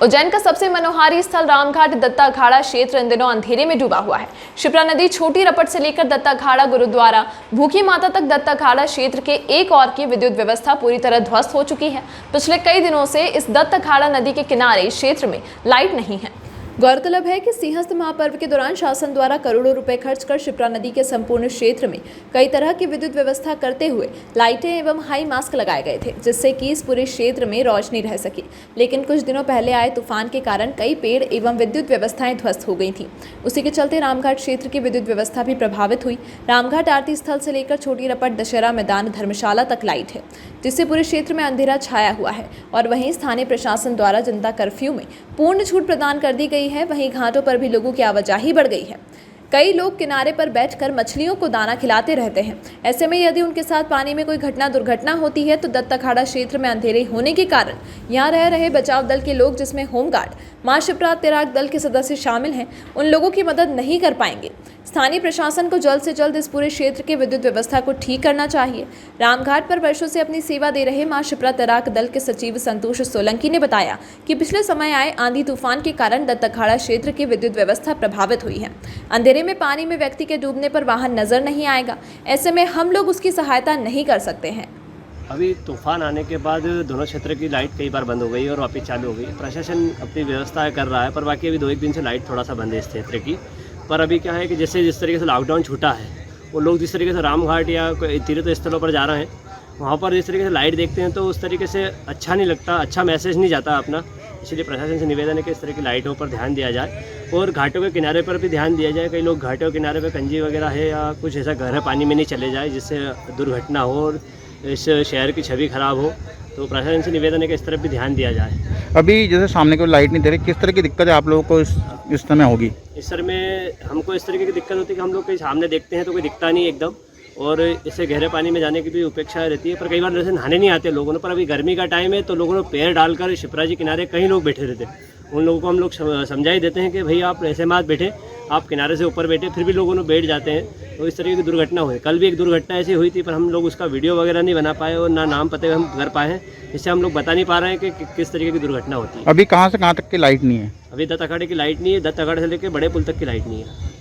उज्जैन का सबसे मनोहारी स्थल रामघाट दत्ता अखाड़ा क्षेत्र इन दिनों अंधेरे में डूबा हुआ है। शिप्रा नदी छोटी रपट से लेकर दत्ता अखाड़ा गुरुद्वारा भूखी माता तक दत्ता अखाड़ा क्षेत्र के एक और की विद्युत व्यवस्था पूरी तरह ध्वस्त हो चुकी है। पिछले कई दिनों से इस दत्ता अखाड़ा नदी के किनारे क्षेत्र में लाइट नहीं है। गौरतलब है कि सिंहस्थ महापर्व के दौरान शासन द्वारा करोड़ों रुपए खर्च कर शिप्रा नदी के संपूर्ण क्षेत्र में कई तरह की विद्युत व्यवस्था करते हुए लाइटें एवं हाई मास्क लगाए गए थे, जिससे कि इस पूरे क्षेत्र में रोशनी रह सकी। लेकिन कुछ दिनों पहले आए तूफान के कारण कई पेड़ एवं विद्युत व्यवस्थाएं ध्वस्त हो गई थी। उसी के चलते रामघाट क्षेत्र की विद्युत व्यवस्था भी प्रभावित हुई। रामघाट आरती स्थल से लेकर छोटी रपट, दशहरा मैदान, धर्मशाला तक लाइट है, जिससे पूरे क्षेत्र में अंधेरा छाया हुआ है। और वहीं स्थानीय प्रशासन द्वारा जनता कर्फ्यू में पूर्ण छूट प्रदान कर दी गई है। वहीं घाटों पर भी लोगों की आवाजाही बढ़ गई है। कई लोग किनारे पर बैठकर मछलियों को दाना खिलाते रहते हैं। ऐसे में यदि उनके साथ पानी में कोई दुर्घटना होती है तो दत्ता अखाड़ा क्षेत्र में अंधेरे होने के कारण यहाँ रह रहे बचाव दल के लोग, जिसमें होमगार्ड, मां शिप्रा तैराक दल के सदस्य शामिल हैं, उन लोगों की मदद नहीं कर पाएंगे। स्थानीय प्रशासन को जल्द से जल्द इस पूरे क्षेत्र की विद्युत व्यवस्था को ठीक करना चाहिए। रामघाट पर वर्षों से अपनी सेवा दे रहे मां शिप्रा तैराक दल के सचिव संतोष सोलंकी ने बताया कि पिछले समय आए आंधी तूफान के कारण दत्ता अखाड़ा क्षेत्र की विद्युत व्यवस्था प्रभावित हुई है। अंधेरे में पानी में व्यक्ति के डूबने पर वाहन नजर नहीं आएगा। ऐसे में हम लोग उसकी सहायता नहीं कर सकते हैं। अभी तूफान आने के बाद दोनों क्षेत्र की लाइट कई बार बंद हो गई और वापस चालू हो गई। प्रशासन अपनी व्यवस्था कर रहा है, पर बाकी अभी 2-1 दिन से लाइट थोड़ा सा बंद है इस क्षेत्र की। पर अभी क्या है कि जिस तरीके से लॉकडाउन छूटा है, वो लोग जिस तरीके से रामघाट या तीर्थ स्थलों पर जा रहे हैं, वहाँ पर जिस तरीके से लाइट देखते हैं तो उस तरीके से अच्छा नहीं लगता, अच्छा मैसेज नहीं जाता अपना। इसलिए प्रशासन से निवेदन है कि इस तरह की लाइटों पर ध्यान दिया जाए और घाटों के किनारे पर भी ध्यान दिया जाए। कई लोग घाटों के किनारे पर कंजी वगैरह है या कुछ ऐसा गहरे पानी में नहीं चले जाए जिससे दुर्घटना हो और इस शहर की छवि खराब हो। तो प्रशासन से निवेदन है कि इस तरफ भी ध्यान दिया जाए। अभी जैसे सामने को लाइट नहीं दे रही, किस तरह की दिक्कत है आप लोगों को इस समय होगी? इस सर में हमको इस तरीके की दिक्कत होती है कि हम लोग कहीं सामने देखते हैं तो कोई दिखता नहीं एकदम, और इससे गहरे पानी में जाने की भी उपेक्षा रहती है। पर कई बार जैसे नहाने नहीं आते लोगों ने, पर अभी गर्मी का टाइम है तो लोगों ने पैर डालकर शिप्रा जी किनारे कई लोग बैठे रहते हैं। उन लोगों को हम लोग समझा ही देते हैं कि भाई आप ऐसे मत बैठे, आप किनारे से ऊपर बैठे, फिर भी लोगों ने बैठ जाते हैं। तो इस तरीके की दुर्घटना हुई। कल भी एक दुर्घटना ऐसी हुई थी, पर हम लोग उसका वीडियो वगैरह नहीं बना पाए और ना नाम पते हम कर पाए हैं। इससे हम लोग बता नहीं पा रहे हैं कि किस तरीके की दुर्घटना होती है। अभी कहाँ से कहाँ तक की लाइट नहीं है? अभी दत्ता अखाड़े की लाइट नहीं है, दत्ता अखाड़े से लेकर बड़े पुल तक की लाइट नहीं है।